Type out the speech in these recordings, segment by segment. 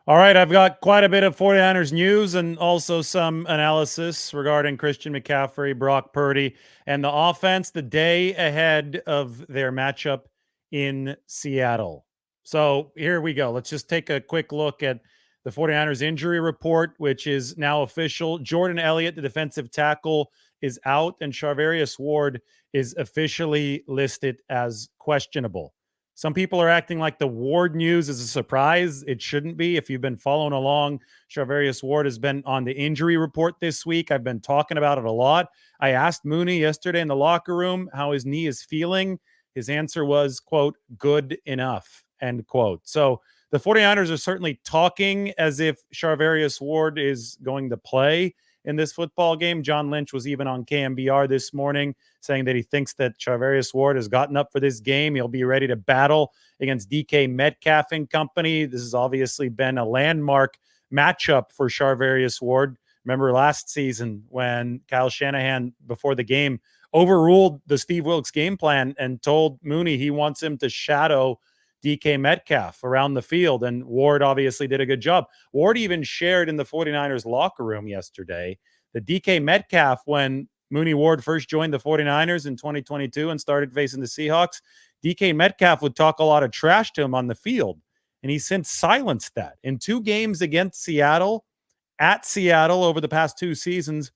All right, I've got quite a bit of 49ers news and also some analysis regarding Christian McCaffrey, Brock Purdy, and the offense the day ahead of their matchup in Seattle. So here we go. Let's just take a quick look at the 49ers injury report, which is now official. Jordan Elliott, the defensive tackle, is out, and Charvarius Ward is officially listed as questionable. Some people are acting like the Ward news is a surprise. It shouldn't be. If you've been following along, Charvarius Ward has been on the injury report this week. I've been talking about it a lot. I asked Mooney yesterday in the locker room how his knee is feeling. His answer was, quote, good enough, end quote. So the 49ers are certainly talking as if Charvarius Ward is going to play in this football game. John Lynch was even on KMBR this morning saying that he thinks that Charvarius Ward has gotten up for this game. He'll be ready to battle against DK Metcalf and company. This has obviously been a landmark matchup for Charvarius Ward. Remember last season when Kyle Shanahan, before the game, overruled the Steve Wilkes game plan and told Mooney he wants him to shadow DK Metcalf around the field. And Ward obviously did a good job. Ward even shared in the 49ers locker room yesterday that DK Metcalf, when Mooney Ward first joined the 49ers in 2022 and started facing the Seahawks, DK Metcalf would talk a lot of trash to him on the field. And he's since silenced that. In 2 games against Seattle, at Seattle over the past 2 seasons,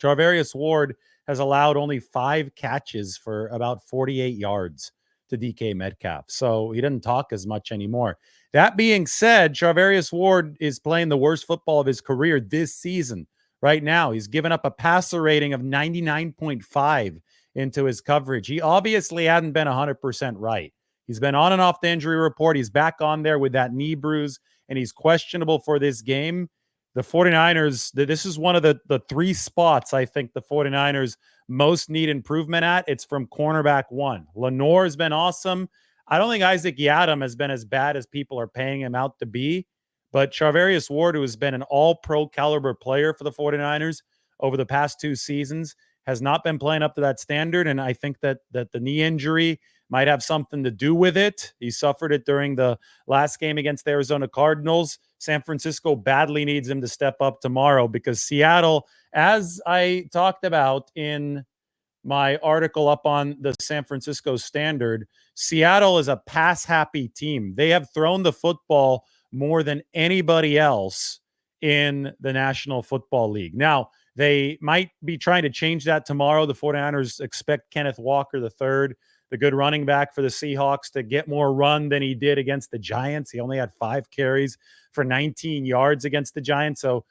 Charvarius Ward has allowed only 5 catches for about 48 yards to DK Metcalf. So he doesn't talk as much anymore. That being said, Charvarius Ward is playing the worst football of his career this season. Right now, he's given up a passer rating of 99.5 into his coverage. He obviously hadn't been 100% right. He's been on and off the injury report. He's back on there with that knee bruise, and he's questionable for this game. The 49ers, this is one of the 3 spots I think the 49ers most need improvement at. It's from cornerback 1. Lenore has been awesome. I don't think Isaac Yiadom has been as bad as people are paying him out to be. But Charvarius Ward, who has been an all-pro caliber player for the 49ers over the past 2 seasons, has not been playing up to that standard. And I think that the knee injury might have something to do with it. He suffered it during the last game against the Arizona Cardinals. San Francisco badly needs him to step up tomorrow because Seattle, as I talked about in my article up on the San Francisco Standard, Seattle is a pass-happy team. They have thrown the football more than anybody else in the National Football League. Now, they might be trying to change that tomorrow. The 49ers expect Kenneth Walker III, the good running back for the Seahawks, to get more run than he did against the Giants. He only had 5 carries for 19 yards against the Giants. So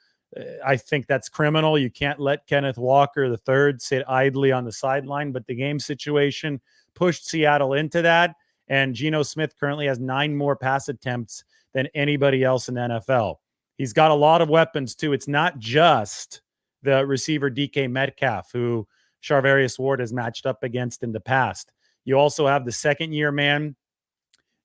I think that's criminal. You can't let Kenneth Walker III sit idly on the sideline, but the game situation pushed Seattle into that. And Geno Smith currently has 9 more pass attempts than anybody else in the NFL. He's got a lot of weapons too. It's not just the receiver DK Metcalf, who Charvarius Ward has matched up against in the past. You also have the second-year man,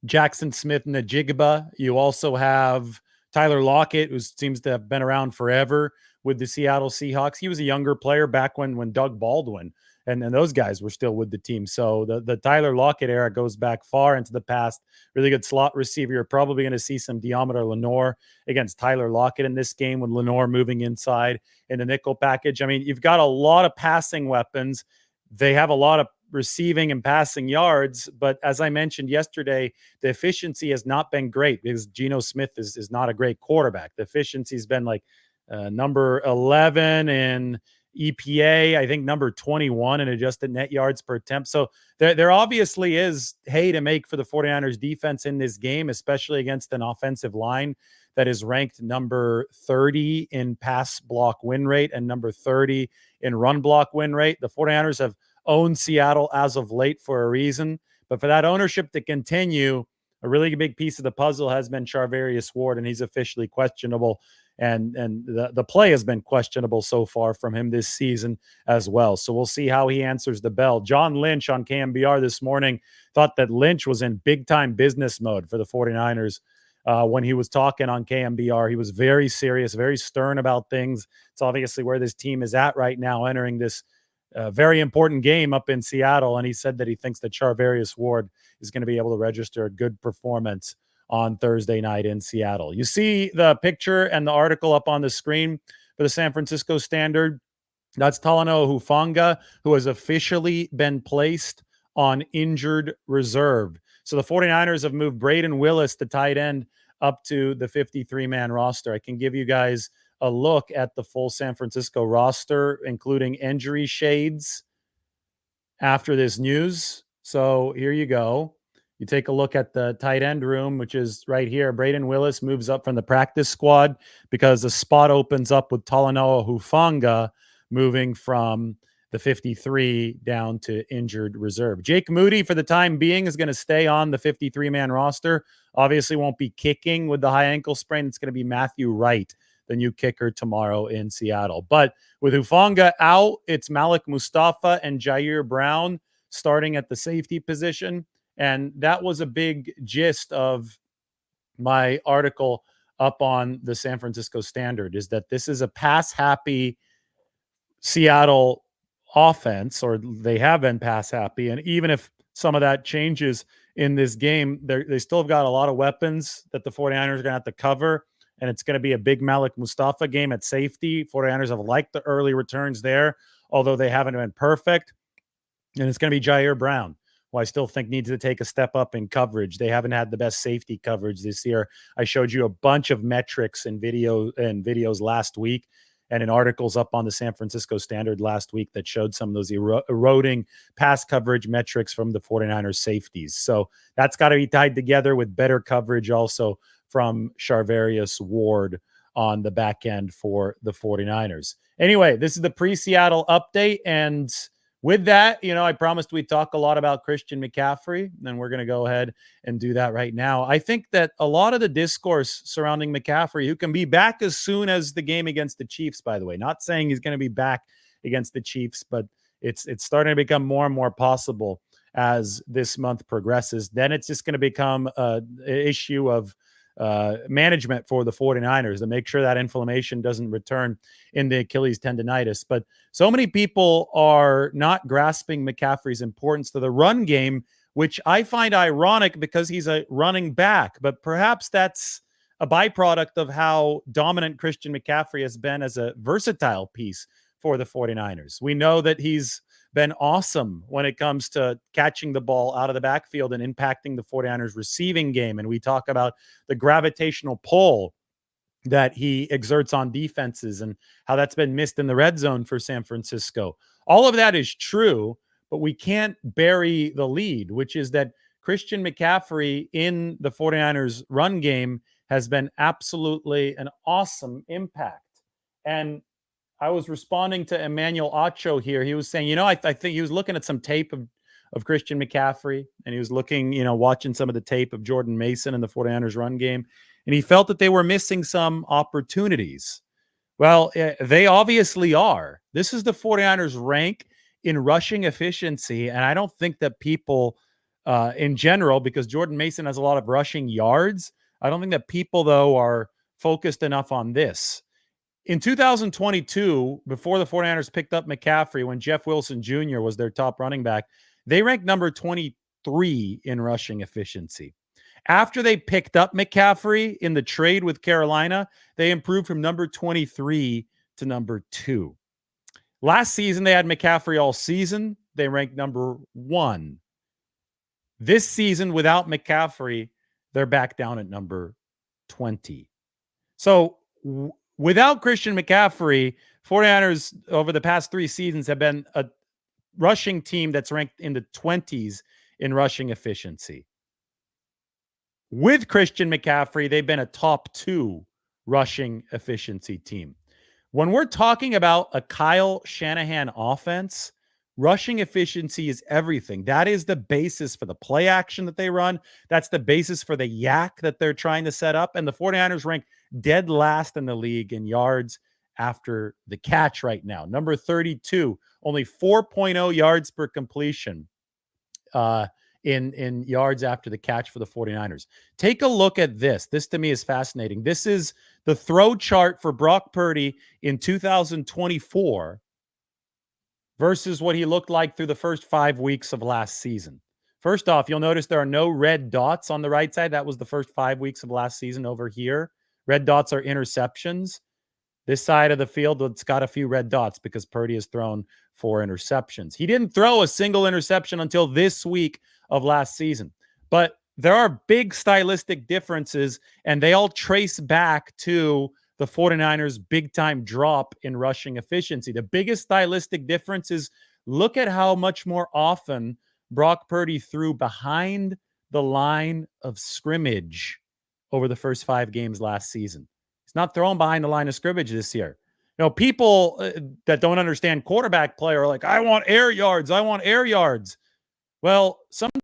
Jackson Smith-Njigba. You also have Tyler Lockett, who seems to have been around forever with the Seattle Seahawks. He was a younger player back when Doug Baldwin and those guys were still with the team. So the Tyler Lockett era goes back far into the past. Really good slot receiver. You're probably going to see some Deommodore Lenoir against Tyler Lockett in this game, with Lenoir moving inside in the nickel package. I mean, you've got a lot of passing weapons. They have a lot of receiving and passing yards, but as I mentioned yesterday, the efficiency has not been great because Geno Smith is not a great quarterback. The efficiency has been like number 11 in EPA, I think number 21 in adjusted net yards per attempt. So there obviously is hay to make for the 49ers defense in this game, especially against an offensive line that is ranked number 30 in pass block win rate and number 30 in run block win rate. The 49ers have owned Seattle as of late for a reason, but for that ownership to continue, a really big piece of the puzzle has been Charvarius Ward, and he's officially questionable. And the play has been questionable so far from him this season as well. So we'll see how he answers the bell. John Lynch on KMBR this morning thought that Lynch was in big-time business mode for the 49ers when he was talking on KMBR. He was very serious, very stern about things. It's obviously where this team is at right now, entering this very important game up in Seattle. And he said that he thinks that Charvarius Ward is going to be able to register a good performance on Thursday night in Seattle. You see the picture and the article up on the screen for the San Francisco Standard. That's Talanoa Hufanga, who has officially been placed on injured reserve. So the 49ers have moved Braden Willis, the tight end, up to the 53-man roster. I can give you guys a look at the full San Francisco roster, including injury shades after this news. So here you go. You take a look at the tight end room, which is right here. Braden Willis moves up from the practice squad because the spot opens up with Talanoa Hufanga moving from the 53 down to injured reserve. Jake Moody, for the time being, is going to stay on the 53-man roster. Obviously won't be kicking with the high ankle sprain. It's going to be Matthew Wright, the new kicker, tomorrow in Seattle. But with Hufanga out, it's Malik Mustafa and Jair Brown starting at the safety position. And that was a big gist of my article up on the San Francisco Standard, is that this is a pass-happy Seattle offense, or they have been pass-happy. And even if some of that changes in this game, they still have got a lot of weapons that the 49ers are going to have to cover. And it's going to be a big Malik Mustafa game at safety. 49ers have liked the early returns there, although they haven't been perfect. And it's going to be Jair Brown, who I still think needs to take a step up in coverage. They haven't had the best safety coverage this year. I showed you a bunch of metrics and videos last week, and in articles up on the San Francisco Standard last week that showed some of those eroding pass coverage metrics from the 49ers safeties. So that's got to be tied together with better coverage also from Charvarius Ward on the back end for the 49ers. Anyway, this is the pre-Seattle update. And with that, I promised we'd talk a lot about Christian McCaffrey, and we're going to go ahead and do that right now. I think that a lot of the discourse surrounding McCaffrey, who can be back as soon as the game against the Chiefs, by the way, not saying he's going to be back against the Chiefs, but it's starting to become more and more possible as this month progresses. Then it's just going to become an issue of management for the 49ers to make sure that inflammation doesn't return in the Achilles tendonitis. But so many people are not grasping McCaffrey's importance to the run game, which I find ironic because he's a running back. But perhaps that's a byproduct of how dominant Christian McCaffrey has been as a versatile piece for the 49ers. We know that he's been awesome when it comes to catching the ball out of the backfield and impacting the 49ers receiving game. And we talk about the gravitational pull that he exerts on defenses and how that's been missed in the red zone for San Francisco. All of that is true, but we can't bury the lead, which is that Christian McCaffrey in the 49ers run game has been absolutely an awesome impact. And I was responding to Emmanuel Acho here. He was saying, I think he was looking at some tape of Christian McCaffrey, and he was looking, watching some of the tape of Jordan Mason in the 49ers run game, and he felt that they were missing some opportunities. Well, they obviously are. This is the 49ers rank in rushing efficiency, and I don't think that people in general, because Jordan Mason has a lot of rushing yards, I don't think that people, though, are focused enough on this. In 2022, before the 49ers picked up McCaffrey, when Jeff Wilson Jr. was their top running back, they ranked number 23 in rushing efficiency. After they picked up McCaffrey in the trade with Carolina, they improved from number 23 to number 2. Last season, they had McCaffrey all season. They ranked number 1. This season, without McCaffrey, they're back down at number 20. So, without Christian McCaffrey, 49ers over the past 3 seasons have been a rushing team that's ranked in the 20s in rushing efficiency. With Christian McCaffrey, they've been a top 2 rushing efficiency team. When we're talking about a Kyle Shanahan offense, rushing efficiency is everything. That is the basis for the play action that they run. That's the basis for the yak that they're trying to set up. And the 49ers rank dead last in the league in yards after the catch right now. Number 32, only 4.0 yards per completion in yards after the catch for the 49ers. Take a look at this. This to me is fascinating. This is the throw chart for Brock Purdy in 2024 versus what he looked like through the first 5 weeks of last season. First off, you'll notice there are no red dots on the right side. That was the first 5 weeks of last season over here. Red dots are interceptions. This side of the field, it's got a few red dots because Purdy has thrown 4 interceptions. He didn't throw a single interception until this week of last season. But there are big stylistic differences, and they all trace back to the 49ers' big-time drop in rushing efficiency. The biggest stylistic difference is look at how much more often Brock Purdy threw behind the line of scrimmage over the first 5 games last season. He's not throwing behind the line of scrimmage this year. You know, people that don't understand quarterback play are like, I want air yards. I want air yards. Well, sometimes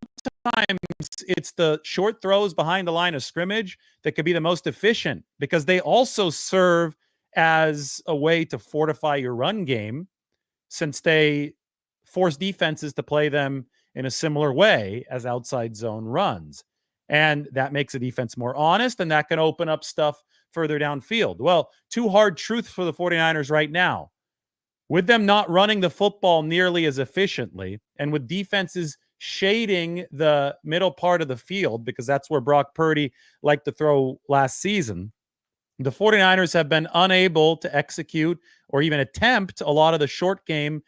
it's the short throws behind the line of scrimmage that could be the most efficient because they also serve as a way to fortify your run game since they force defenses to play them in a similar way as outside zone runs. And that makes the defense more honest, and that can open up stuff further downfield. Well, 2 hard truths for the 49ers right now. With them not running the football nearly as efficiently, and with defenses shading the middle part of the field, because that's where Brock Purdy liked to throw last season, the 49ers have been unable to execute or even attempt a lot of the short game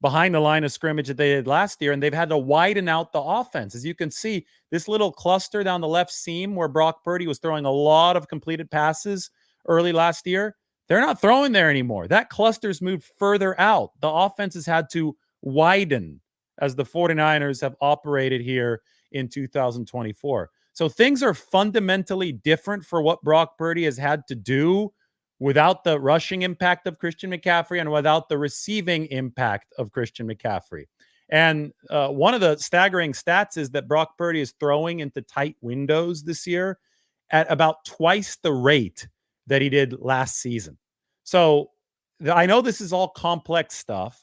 behind the line of scrimmage that they did last year, and they've had to widen out the offense. As you can see, this little cluster down the left seam where Brock Purdy was throwing a lot of completed passes early last year, they're not throwing there anymore. That cluster's moved further out. The offense has had to widen as the 49ers have operated here in 2024. So things are fundamentally different for what Brock Purdy has had to do without the rushing impact of Christian McCaffrey and without the receiving impact of Christian McCaffrey. And one of the staggering stats is that Brock Purdy is throwing into tight windows this year at about twice the rate that he did last season. So I know this is all complex stuff.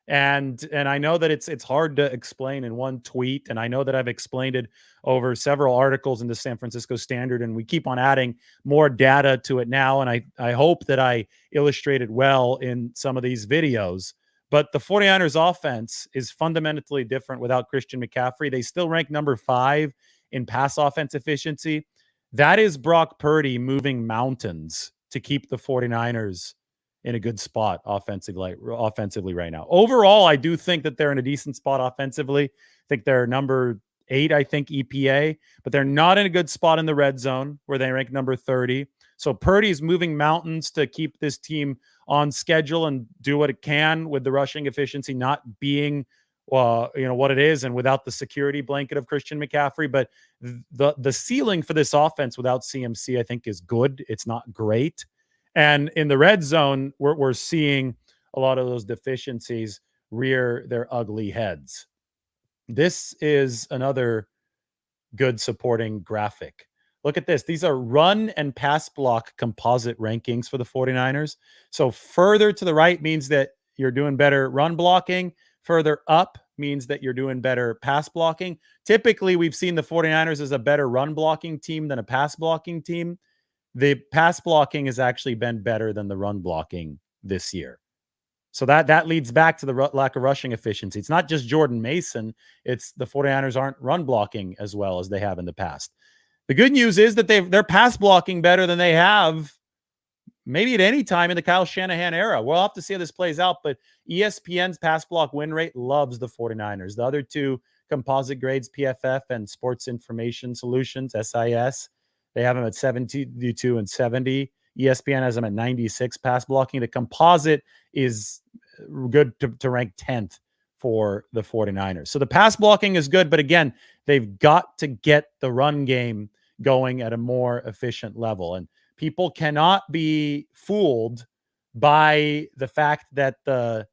And I know that it's hard to explain in one tweet. And I know that I've explained it over several articles in the San Francisco Standard, and we keep on adding more data to it now. And I hope that I illustrated well in some of these videos. But the 49ers offense is fundamentally different without Christian McCaffrey. They still rank number 5 in pass offense efficiency. That is Brock Purdy moving mountains to keep the 49ers in a good spot offensively right now. Overall, I do think that they're in a decent spot offensively. I think they're number 8, I think, EPA, but they're not in a good spot in the red zone where they rank number 30. So Purdy's moving mountains to keep this team on schedule and do what it can with the rushing efficiency not being what it is and without the security blanket of Christian McCaffrey. But the ceiling for this offense without CMC, I think, is good. It's not great. And in the red zone, we're seeing a lot of those deficiencies rear their ugly heads. This is another good supporting graphic. Look at this. These are run and pass block composite rankings for the 49ers. So further to the right means that you're doing better run blocking. Further up means that you're doing better pass blocking. Typically, we've seen the 49ers as a better run blocking team than a pass blocking team. The pass blocking has actually been better than the run blocking this year. So that leads back to the lack of rushing efficiency. It's not just Jordan Mason. It's the 49ers aren't run blocking as well as they have in the past. The good news is that they're pass blocking better than they have maybe at any time in the Kyle Shanahan era. We'll have to see how this plays out, but ESPN's pass block win rate loves the 49ers. The other 2 composite grades, PFF and Sports Information Solutions, SIS, they have them at 72 and 70. ESPN has them at 96 pass blocking. The composite is good to rank 10th for the 49ers. So the pass blocking is good, but again, they've got to get the run game going at a more efficient level. And people cannot be fooled by the fact that the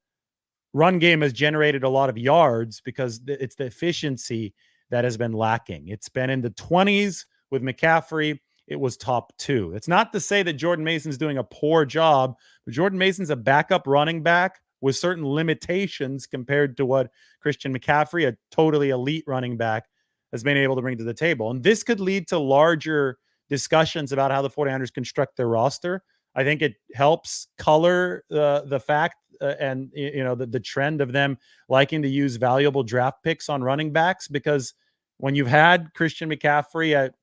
run game has generated a lot of yards because it's the efficiency that has been lacking. It's been in the 20s with McCaffrey. It was top 2. It's not to say that Jordan Mason's doing a poor job, but Jordan Mason's a backup running back with certain limitations compared to what Christian McCaffrey, a totally elite running back, has been able to bring to the table. And this could lead to larger discussions about how the 49ers construct their roster. I think it helps color the fact and the trend of them liking to use valuable draft picks on running backs, because when you've had Christian McCaffrey at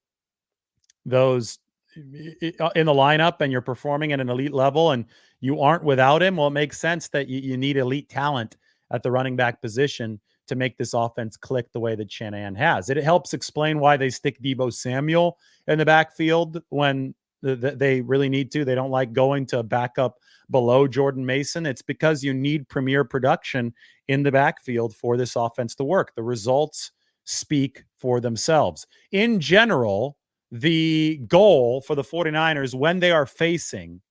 those in the lineup and you're performing at an elite level and you aren't without him, well, it makes sense that you need elite talent at the running back position to make this offense click the way that Shanahan has. It helps explain why they stick Deebo Samuel in the backfield when they really need to. They don't like going to backup below Jordan Mason. It's because you need premier production in the backfield for this offense to work. The results speak for themselves. In general, the goal for the 49ers when they are facing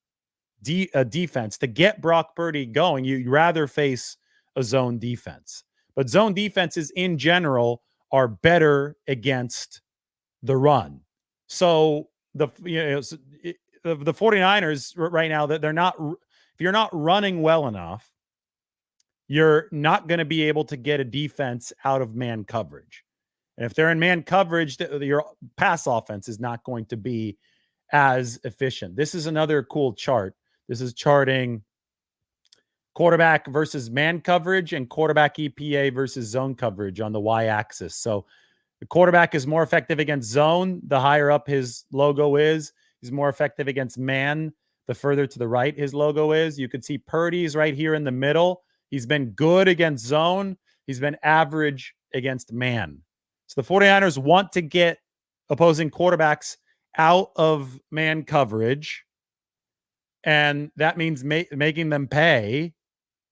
a defense to get Brock Purdy going, you'd rather face a zone defense. But zone defenses in general are better against the run. So the 49ers right now, that they're not, if you're not running well enough, you're not going to be able to get a defense out of man coverage. And if they're in man coverage, your pass offense is not going to be as efficient. This is another cool chart. This is charting quarterback versus man coverage and quarterback EPA versus zone coverage on the y-axis. So the quarterback is more effective against zone, the higher up his logo is. He's more effective against man, the further to the right his logo is. You could see Purdy's right here in the middle. He's been good against zone. He's been average against man. So the 49ers want to get opposing quarterbacks out of man coverage, and that means making them pay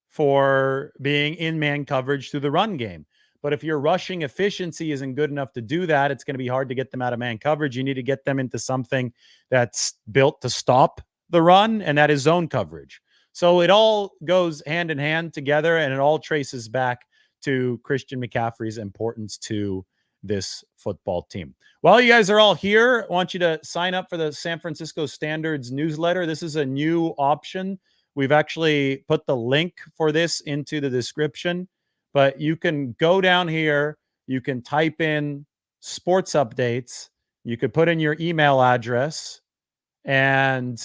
for being in man coverage through the run game. But if your rushing efficiency isn't good enough to do that, it's going to be hard to get them out of man coverage. You need to get them into something that's built to stop the run, and that is zone coverage. So it all goes hand in hand together, and it all traces back to Christian McCaffrey's importance to this football team. While you guys are all here, I want you to sign up for the San Francisco Standards newsletter. This is a new option. We've actually put the link for this into the description, but you can go down here. You can type in sports updates. You could put in your email address. And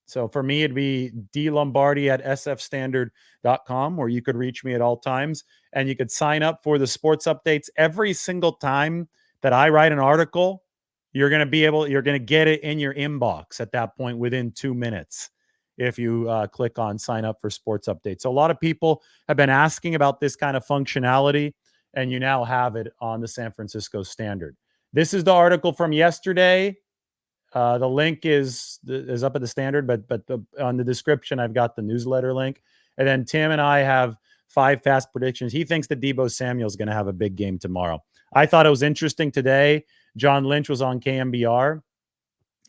so for me, it'd be dlombardi@sfstandard.com, or you could reach me at all times. And you could sign up for the sports updates every single time that I write an article. You're going to get it in your inbox at that point within 2 minutes if you click on sign up for sports updates. So a lot of people have been asking about this kind of functionality, and you now have it on the San Francisco Standard. This is the article from yesterday. The link is up at the Standard, but on the description, I've got the newsletter link. And then Tim and I have 5 fast predictions. He thinks that Deebo Samuel is going to have a big game tomorrow. I thought it was interesting today. John Lynch was on KMBR,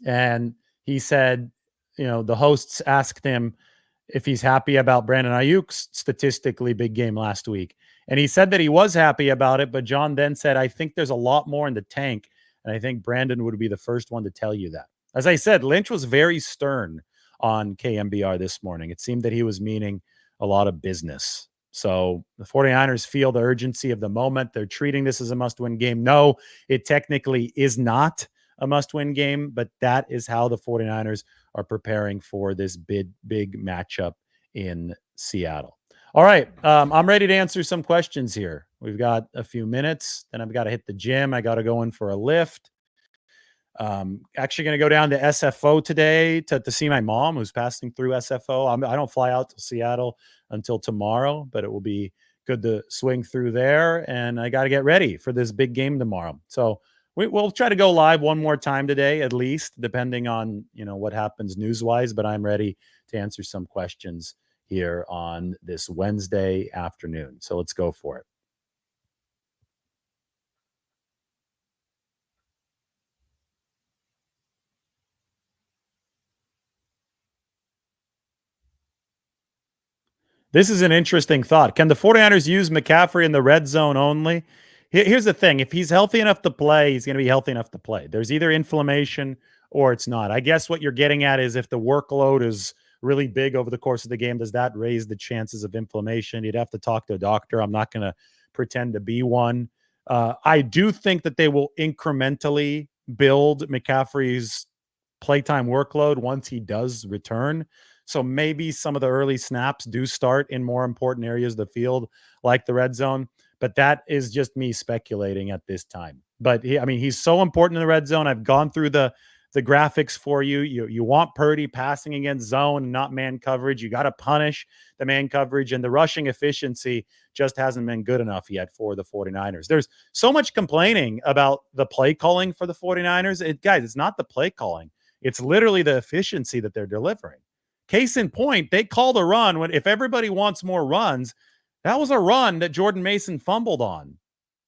and he said, the hosts asked him if he's happy about Brandon Ayuk's statistically big game last week. And he said that he was happy about it, but John then said, I think there's a lot more in the tank. And I think Brandon would be the first one to tell you that. As I said, Lynch was very stern on KMBR this morning. It seemed that he was meaning a lot of business. So the 49ers feel the urgency of the moment. They're treating this as a must-win game. No, it technically is not a must-win game, but that is how the 49ers are preparing for this big matchup in Seattle. All right, I'm ready to answer some questions here. We've got a few minutes, then I've got to hit the gym. I got to go in for a lift. Actually going to go down to SFO today to see my mom who's passing through SFO. I don't fly out to Seattle until tomorrow, but it will be good to swing through there. And I got to get ready for this big game tomorrow. So we'll try to go live one more time today, at least, depending on what happens news-wise. But I'm ready to answer some questions here on this Wednesday afternoon. So let's go for it. This is an interesting thought. Can the 49ers use McCaffrey in the red zone only? Here's the thing. If he's healthy enough to play, he's going to be healthy enough to play. There's either inflammation or it's not. I guess what you're getting at is if the workload is really big over the course of the game, does that raise the chances of inflammation? You'd have to talk to a doctor. I'm not going to pretend to be one. I do think that they will incrementally build McCaffrey's playtime workload once he does return. So maybe some of the early snaps do start in more important areas of the field, like the red zone. But that is just me speculating at this time. But I mean, he's so important in the red zone. I've gone through the graphics for you. You want Purdy passing against zone and not man coverage. You got to punish the man coverage, and the rushing efficiency just hasn't been good enough yet for the 49ers. There's so much complaining about the play calling for the 49ers. Guys, it's not the play calling. It's literally the efficiency that they're delivering. Case in point, they called a run when, if everybody wants more runs, that was a run that Jordan Mason fumbled on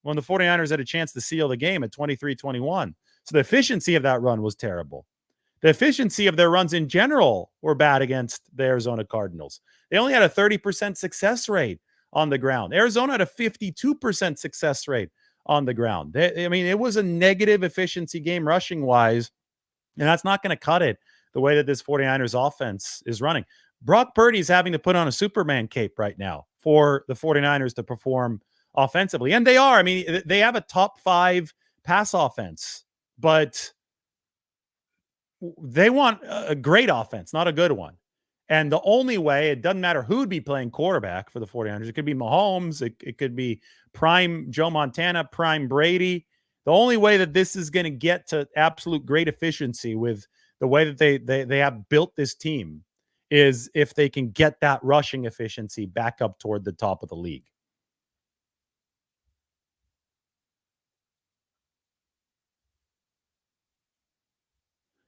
when the 49ers had a chance to seal the game at 23-21. So the efficiency of that run was terrible. The efficiency of their runs in general were bad against the Arizona Cardinals. They only had a 30% success rate on the ground. Arizona had a 52% success rate on the ground. I mean, it was a negative efficiency game rushing-wise, and that's not going to cut it the way that this 49ers offense is running. Brock Purdy is having to put on a Superman cape right now for the 49ers to perform offensively. And they are. I mean, they have a top 5 pass offense, but they want a great offense, not a good one. And the only way, it doesn't matter who'd be playing quarterback for the 49ers. It could be Mahomes. It could be prime Joe Montana, prime Brady. The only way that this is going to get to absolute great efficiency with the way that they have built this team is if they can get that rushing efficiency back up toward the top of the league.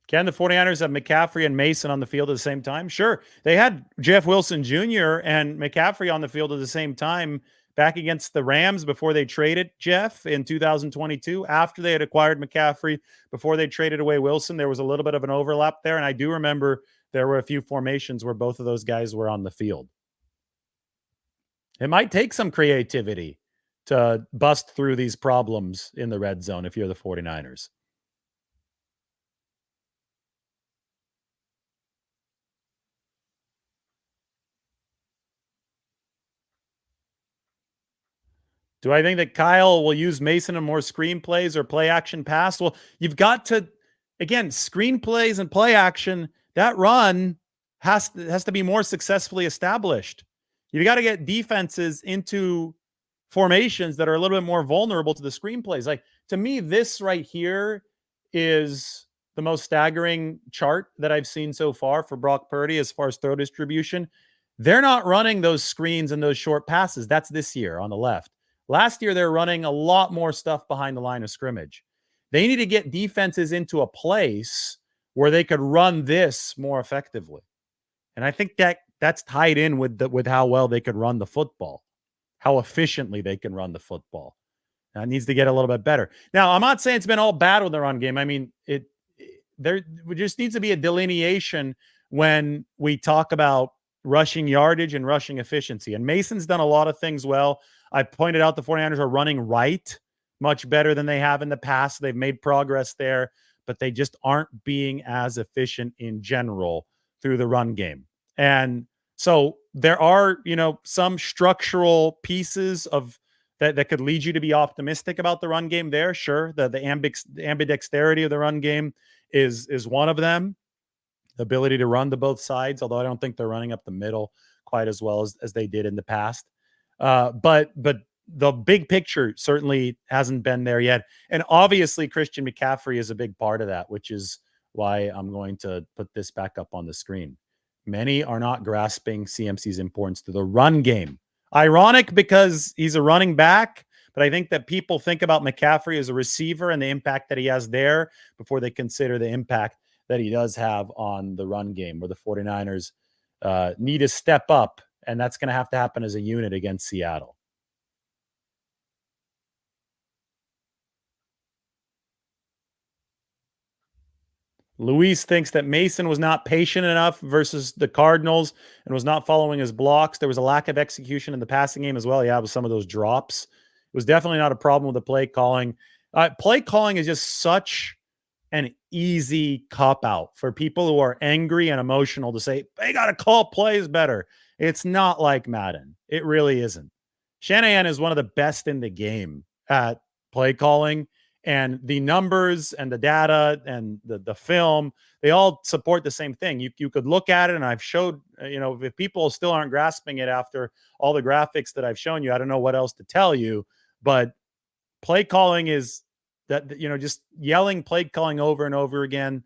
Can the 49ers have McCaffrey and Mason on the field at the same time? Sure. They had Jeff Wilson Jr. and McCaffrey on the field at the same time back against the Rams before they traded Jeff in 2022. After they had acquired McCaffrey, before they traded away Wilson, there was a little bit of an overlap there. And I do remember there were a few formations where both of those guys were on the field. It might take some creativity to bust through these problems in the red zone if you're the 49ers. Do I think that Kyle will use Mason in more screenplays or play action pass? Well, you've got to, again, screenplays and play action, that run has to be more successfully established. You've got to get defenses into formations that are a little bit more vulnerable to the screenplays. Like, to me, this right here is the most staggering chart that I've seen so far for Brock Purdy as far as throw distribution. They're not running those screens and those short passes. That's this year on the left. Last year, they're running a lot more stuff behind the line of scrimmage. They need to get defenses into a place where they could run this more effectively. And I think that's tied in with how well they could run the football, how efficiently they can run the football. That needs to get a little bit better. Now, I'm not saying it's been all bad with the run game. I mean, there just needs to be a delineation when we talk about rushing yardage and rushing efficiency. And Mason's done a lot of things well. I pointed out the 49ers are running right much better than they have in the past. They've made progress there, but they just aren't being as efficient in general through the run game. And so there are, some structural pieces of that could lead you to be optimistic about the run game there. Sure. The ambidexterity of the run game is one of them. The ability to run to both sides, although I don't think they're running up the middle quite as well as they did in the past. But the big picture certainly hasn't been there yet. And obviously Christian McCaffrey is a big part of that, which is why I'm going to put this back up on the screen. Many are not grasping CMC's importance to the run game. Ironic because he's a running back, but I think that people think about McCaffrey as a receiver and the impact that he has there before they consider the impact that he does have on the run game, where the 49ers need to step up. And that's going to have to happen as a unit against Seattle. Luis thinks that Mason was not patient enough versus the Cardinals and was not following his blocks. There was a lack of execution in the passing game as well. Yeah, with some of those drops. It was definitely not a problem with the play calling. Play calling is just such an easy cop-out for people who are angry and emotional to say, they got to call plays better. It's not like Madden. It really isn't. Shanahan is one of the best in the game at play calling, and the numbers and the data and the film, they all support the same thing. You could look at it, and I've showed, if people still aren't grasping it after all the graphics that I've shown you, I don't know what else to tell you, but play calling is that, just yelling, play calling over and over again.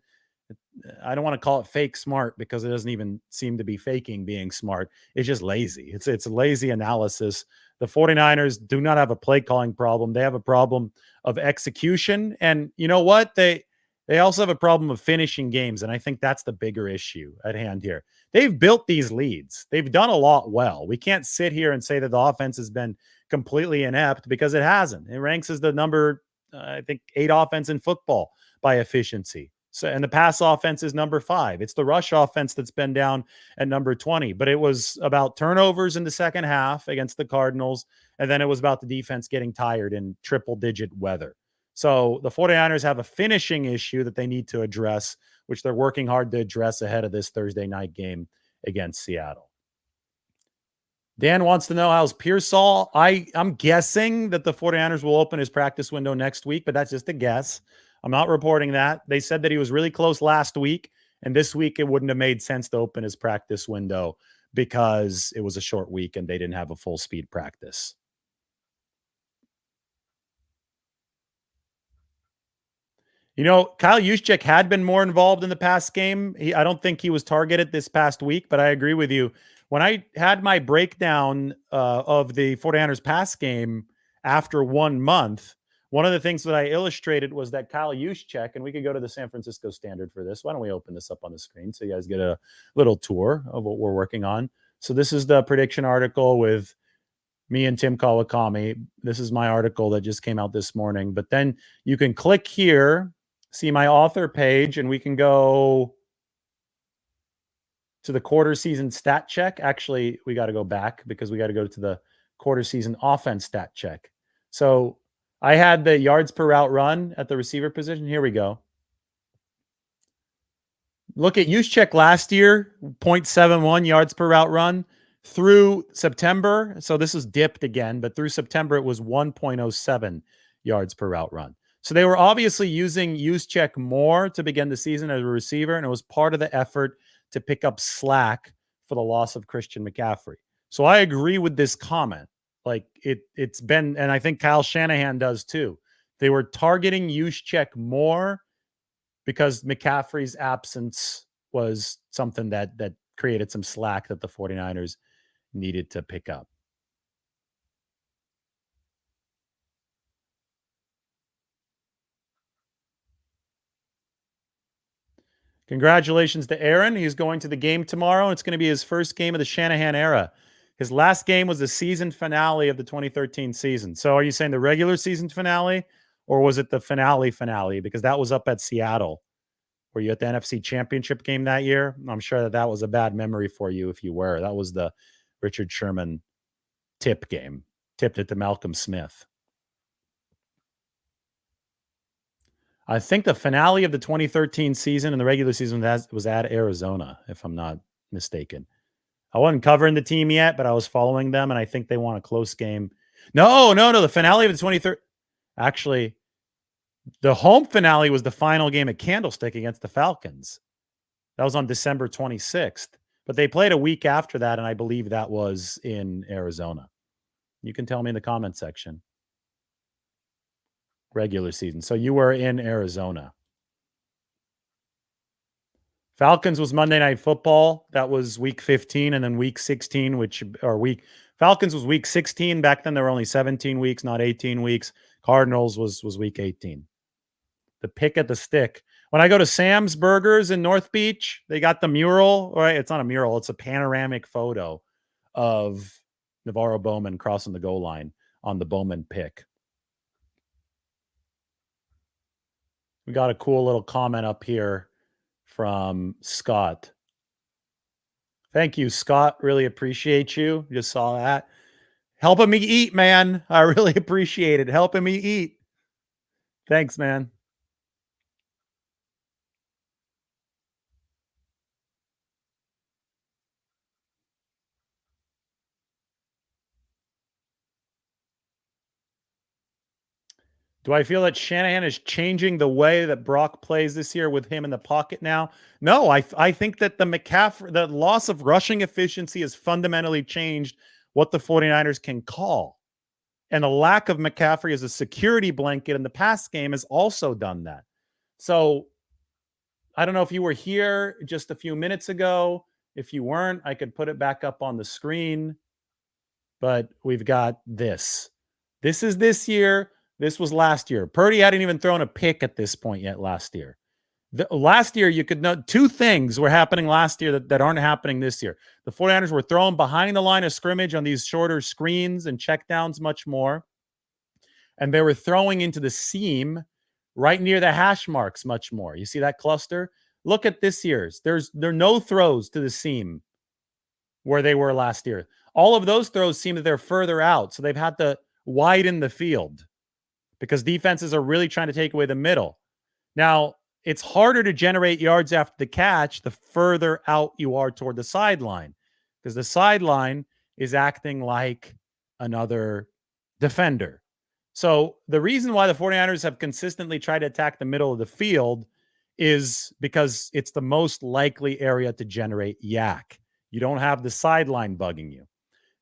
I don't want to call it fake smart because it doesn't even seem to be faking being smart. It's just lazy. It's a lazy analysis. The 49ers do not have a play calling problem. They have a problem of execution. And you know what? They also have a problem of finishing games. And I think that's the bigger issue at hand here. They've built these leads. They've done a lot well. We can't sit here and say that the offense has been completely inept because it hasn't. It ranks as the number, I think, 8 offense in football by efficiency. So, and the pass offense is number 5. It's the rush offense that's been down at number 20. But it was about turnovers in the second half against the Cardinals. And then it was about the defense getting tired in triple-digit weather. So the 49ers have a finishing issue that they need to address, which they're working hard to address ahead of this Thursday night game against Seattle. Dan wants to know, how's Pearsall? I'm guessing that the 49ers will open his practice window next week, but that's just a guess. I'm not reporting that. They said that he was really close last week, and this week it wouldn't have made sense to open his practice window because it was a short week and they didn't have a full speed practice. Kyle Juszczyk had been more involved in the past game. I don't think he was targeted this past week, but I agree with you. When I had my breakdown of the 49ers pass game after 1 month, one of the things that I illustrated was that Kyle Juszczyk, and we could go to the San Francisco Standard for this. Why don't we open this up on the screen so you guys get a little tour of what we're working on. So this is the prediction article with me and Tim Kawakami. This is my article that just came out this morning. But then you can click here, see my author page, and we can go to the quarter season stat check. Actually, we got to go back because we got to go to the quarter season offense stat check. So I had the yards per route run at the receiver position. Here we go. Look at Juszczyk last year, 0.71 yards per route run through September. So this is dipped again, but through September, it was 1.07 yards per route run. So they were obviously using Juszczyk more to begin the season as a receiver, and it was part of the effort to pick up slack for the loss of Christian McCaffrey. So I agree with this comment. Like it's been, and I think Kyle Shanahan does too. They were targeting Juszczyk more because McCaffrey's absence was something that created some slack that the 49ers needed to pick up. Congratulations to Aaron. He's going to the game tomorrow. It's going to be his first game of the Shanahan era. His last game was the season finale of the 2013 season. So are you saying the regular season finale, or was it the finale? Because that was up at Seattle. Were you at the NFC Championship game that year? I'm sure that was a bad memory for you if you were. That was the Richard Sherman tip game. Tipped it to Malcolm Smith. I think the finale of the 2013 season and the regular season was at Arizona, if I'm not mistaken. I wasn't covering the team yet, but I was following them, and I think they won a close game. No. The finale of the 2013... Actually, the home finale was the final game at Candlestick against the Falcons. That was on December 26th. But they played a week after that, and I believe that was in Arizona. You can tell me in the comment section. Regular season. So you were in Arizona. Falcons was Monday Night Football. That was week 15, and then week 16, Falcons was week 16. Back then, there were only 17 weeks, not 18 weeks. Cardinals was week 18. The pick at the stick. When I go to Sam's Burgers in North Beach, they got the mural. Right? It's not a mural. It's a panoramic photo of Navarro Bowman crossing the goal line on the Bowman pick. We got a cool little comment up here from Scott. Thank you, Scott. Really appreciate you. Just saw that. Helping me eat, man. I really appreciate it. Helping me eat. Thanks, man. Do I feel that Shanahan is changing the way that Brock plays this year with him in the pocket now? No, I think that the loss of rushing efficiency has fundamentally changed what the 49ers can call. And the lack of McCaffrey as a security blanket in the pass game has also done that. So I don't know if you were here just a few minutes ago. If you weren't, I could put it back up on the screen. But we've got this. This is this year. This was last year. Purdy hadn't even thrown a pick at this point yet last year. Last year, you could know two things were happening last year that aren't happening this year. The 49ers were throwing behind the line of scrimmage on these shorter screens and checkdowns much more. And they were throwing into the seam right near the hash marks much more. You see that cluster? Look at this year's. There are no throws to the seam where they were last year. All of those throws seem that they're further out. So they've had to widen the field because defenses are really trying to take away the middle. Now, it's harder to generate yards after the catch the further out you are toward the sideline because the sideline is acting like another defender. So the reason why the 49ers have consistently tried to attack the middle of the field is because it's the most likely area to generate yak. You don't have the sideline bugging you.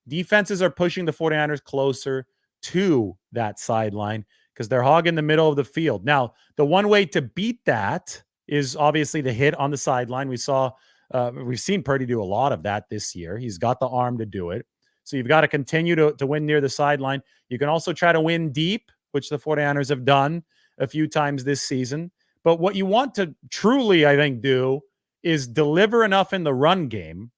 Defenses are pushing the 49ers closer to that sideline because they're hogging the middle of the field. Now, the one way to beat that is obviously the hit on the sideline. We've seen Purdy do a lot of that this year. He's got the arm to do it. So you've got to continue to win near the sideline. You can also try to win deep, which the 49ers have done a few times this season. But what you want to truly, I think, do is deliver enough in the run game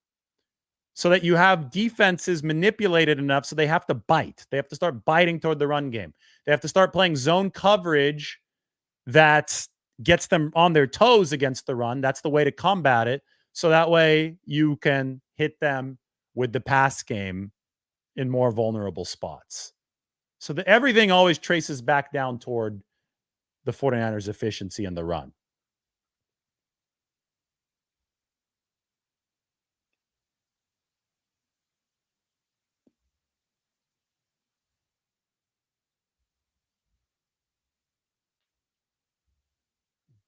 so that you have defenses manipulated enough so they have to bite. They have to start biting toward the run game. They have to start playing zone coverage that gets them on their toes against the run. That's the way to combat it. So that way you can hit them with the pass game in more vulnerable spots. So everything always traces back down toward the 49ers' efficiency in the run.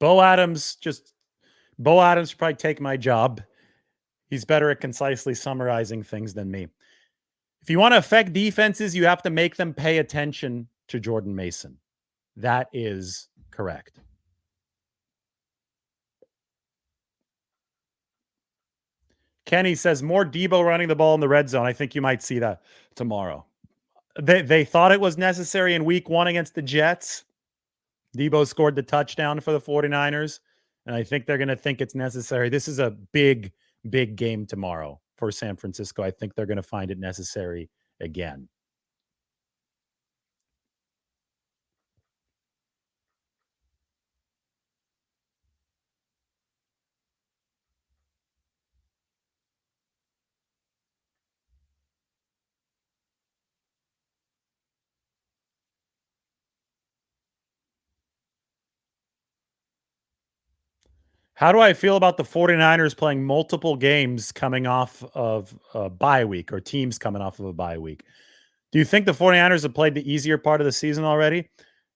Bo Adams should probably take my job. He's better at concisely summarizing things than me. If you want to affect defenses, you have to make them pay attention to Jordan Mason. That is correct. Kenny says more Debo running the ball in the red zone. I think you might see that tomorrow. They thought it was necessary in week 1 against the Jets. Debo scored the touchdown for the 49ers, and I think they're going to think it's necessary. This is a big, big game tomorrow for San Francisco. I think they're going to find it necessary again. How do I feel about the 49ers playing multiple games coming off of a bye week or teams coming off of a bye week? Do you think the 49ers have played the easier part of the season already?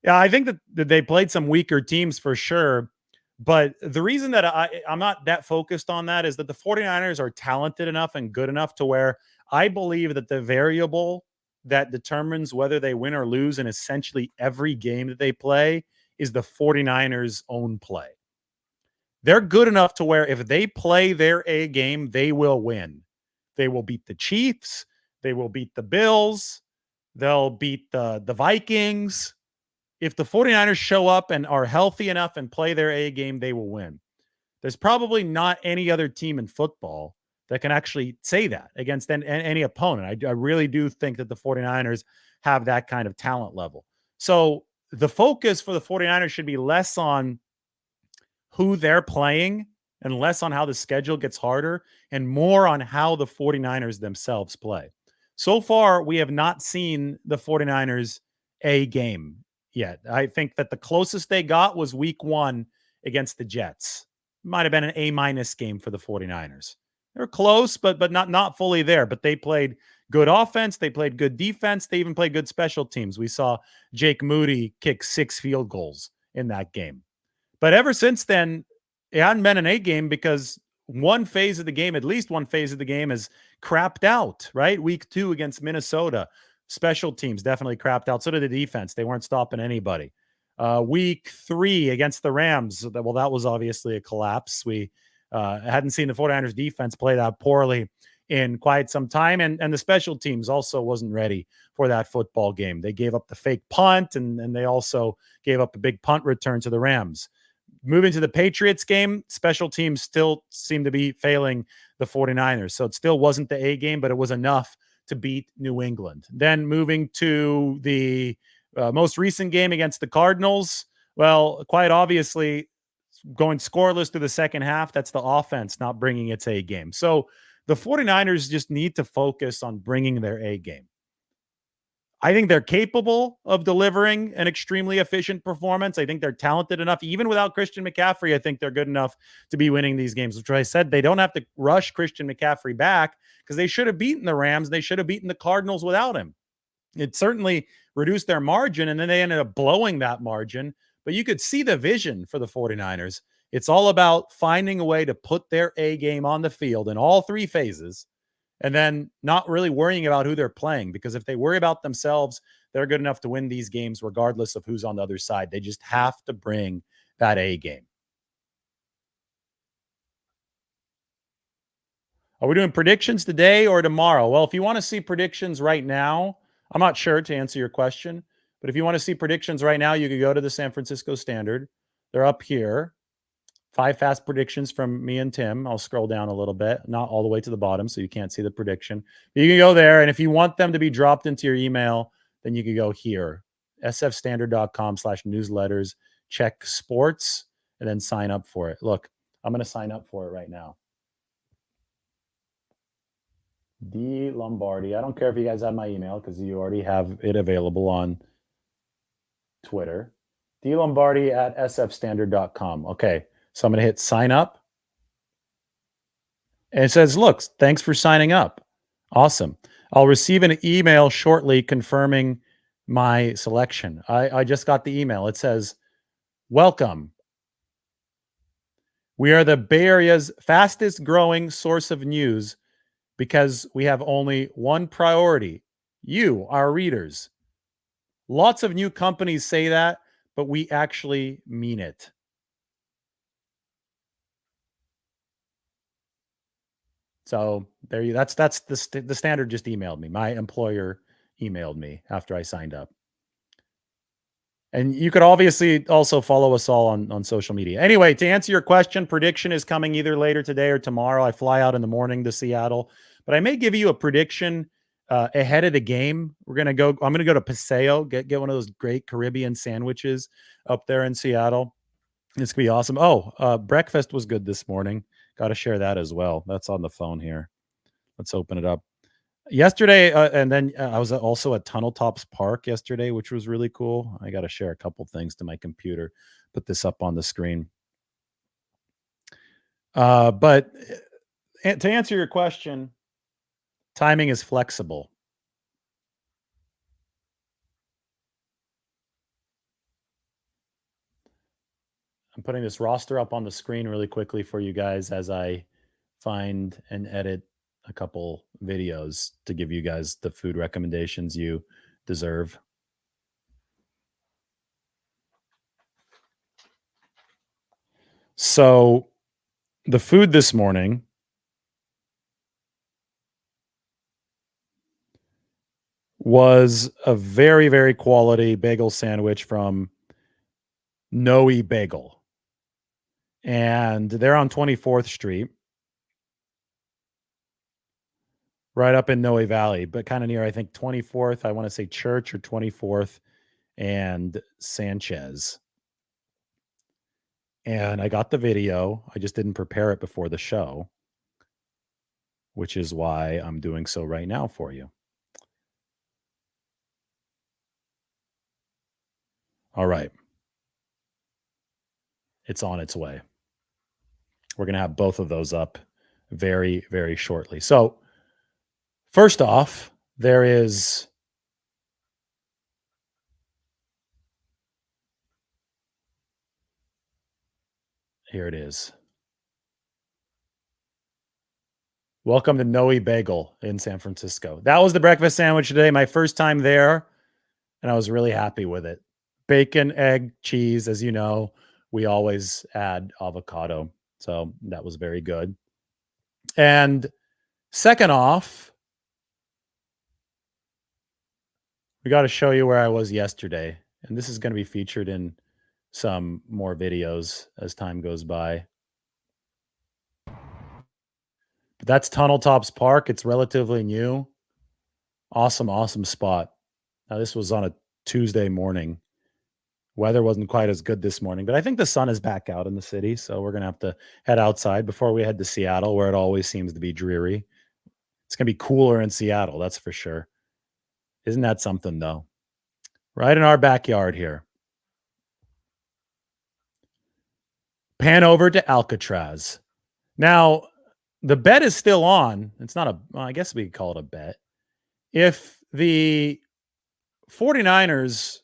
Yeah, I think that they played some weaker teams for sure. But the reason that I'm not that focused on that is that the 49ers are talented enough and good enough to where I believe that the variable that determines whether they win or lose in essentially every game that they play is the 49ers' own play. They're good enough to where if they play their A game, they will win. They will beat the Chiefs. They will beat the Bills. They'll beat the Vikings. If the 49ers show up and are healthy enough and play their A game, they will win. There's probably not any other team in football that can actually say that against any opponent. I really do think that the 49ers have that kind of talent level. So the focus for the 49ers should be less on who they're playing and less on how the schedule gets harder and more on how the 49ers themselves play. So far, we have not seen the 49ers A game yet. I think that the closest they got was week 1 against the Jets. Might have been an A- game for the 49ers. They're close, but not fully there. But they played good offense. They played good defense. They even played good special teams. We saw Jake Moody kick 6 field goals in that game. But ever since then, it hadn't been an A game because at least one phase of the game has crapped out, right? Week 2 against Minnesota. Special teams definitely crapped out. So did the defense. They weren't stopping anybody. Week 3 against the Rams. Well, that was obviously a collapse. We hadn't seen the 49ers defense play that poorly in quite some time. And the special teams also wasn't ready for that football game. They gave up the fake punt, and they also gave up a big punt return to the Rams. Moving to the Patriots game, special teams still seem to be failing the 49ers. So it still wasn't the A game, but it was enough to beat New England. Then moving to the most recent game against the Cardinals, well, quite obviously, going scoreless through the second half, that's the offense not bringing its A game. So the 49ers just need to focus on bringing their A game. I think they're capable of delivering an extremely efficient performance. I think they're talented enough. Even without Christian McCaffrey, I think they're good enough to be winning these games, which I said they don't have to rush Christian McCaffrey back because they should have beaten the Rams. They should have beaten the Cardinals without him. It certainly reduced their margin, and then they ended up blowing that margin. But you could see the vision for the 49ers. It's all about finding a way to put their A game on the field in all 3 phases, and then not really worrying about who they're playing, because if they worry about themselves, they're good enough to win these games regardless of who's on the other side. They just have to bring that A game. Are we doing predictions today or tomorrow? Well, if you want to see predictions right now, I'm not sure to answer your question, but if you want to see predictions right now, you could go to the San Francisco Standard. They're up here. 5 fast predictions from me and Tim. I'll scroll down a little bit, not all the way to the bottom, so you can't see the prediction. You can go there, and if you want them to be dropped into your email, then you can go here, sfstandard.com/newsletters, check sports, and then sign up for it. Look, I'm going to sign up for it right now. D Lombardi. I don't care if you guys have my email because you already have it available on Twitter. D Lombardi at sfstandard.com. Okay. So I'm going to hit sign up. And it says, look, thanks for signing up. Awesome. I'll receive an email shortly confirming my selection. I just got the email. It says, welcome. We are the Bay Area's fastest growing source of news because we have only one priority: you, our readers. Lots of new companies say that, but we actually mean it. So there you. That's the Standard just emailed me. My employer emailed me after I signed up. And you could obviously also follow us all on social media. Anyway, to answer your question, prediction is coming either later today or tomorrow. I fly out in the morning to Seattle, but I may give you a prediction ahead of the game. I'm going to go to Paseo, get one of those great Caribbean sandwiches up there in Seattle. It's going to be awesome. Oh, breakfast was good this morning. Got to share that as well. That's on the phone here. Let's open it up. Yesterday, and then I was also at Tunnel Tops Park yesterday, which was really cool. I got to share a couple things to my computer. Put this up on the screen. But to answer your question, timing is flexible. I'm putting this roster up on the screen really quickly for you guys as I find and edit a couple videos to give you guys the food recommendations you deserve. So the food this morning was a very, very quality bagel sandwich from Noe Bagel. And they're on 24th Street, right up in Noe Valley, but kind of near, I think, 24th. I want to say Church or 24th and Sanchez. And I got the video. I just didn't prepare it before the show, which is why I'm doing so right now for you. All right. It's on its way. We're going to have both of those up very, very shortly. So, first off, there is here it is. Welcome to Noe Bagel in San Francisco. That was the breakfast sandwich today. My first time there, and I was really happy with it. Bacon, egg, cheese. As you know, we always add avocado. So that was very good. And second off, we got to show you where I was yesterday. And this is going to be featured in some more videos as time goes by. But that's Tunnel Tops Park. It's relatively new. Awesome, awesome spot. Now, this was on a Tuesday morning. Weather wasn't quite as good this morning, but I think the sun is back out in the city. So we're going to have to head outside before we head to Seattle, where it always seems to be dreary. It's going to be cooler in Seattle, that's for sure. Isn't that something, though? Right in our backyard here. Pan over to Alcatraz. Now, the bet is still on. It's not well, I guess we could call it a bet. If the 49ers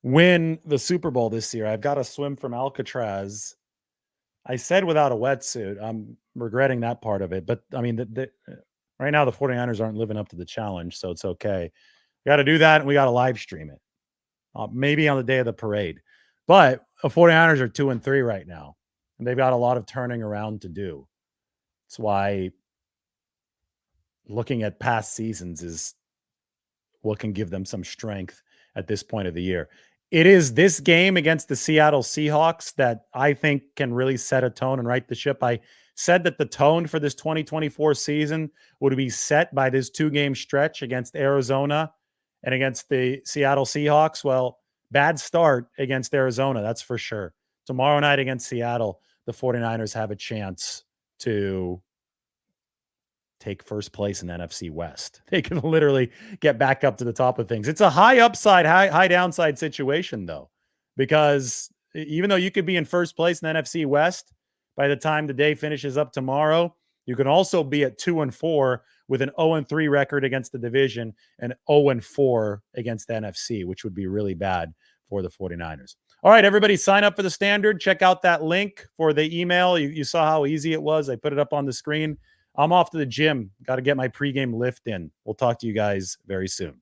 win the Super Bowl this year, I've got to swim from Alcatraz. I said without a wetsuit. I'm regretting that part of it. But, I mean, right now the 49ers aren't living up to the challenge, so it's okay. We got to do that, and we got to live stream it. Maybe on the day of the parade. But the 49ers are 2-3 right now, and they've got a lot of turning around to do. That's why looking at past seasons is what can give them some strength at this point of the year. It is this game against the Seattle Seahawks that I think can really set a tone and right the ship. I said that the tone for this 2024 season would be set by this 2-game stretch against Arizona and against the Seattle Seahawks. Well, bad start against Arizona, that's for sure. Tomorrow night against Seattle, the 49ers have a chance to take first place in NFC West. They can literally get back up to the top of things. It's a high upside, high downside situation, though, because even though you could be in first place in the NFC West by the time the day finishes up tomorrow, you can also be at 2-4 with an 0-3 record against the division and 0-4 against the NFC, which would be really bad for the 49ers. All right, everybody, sign up for the Standard. Check out that link for the email. You saw how easy it was. I put it up on the screen. I'm off to the gym. Got to get my pregame lift in. We'll talk to you guys very soon.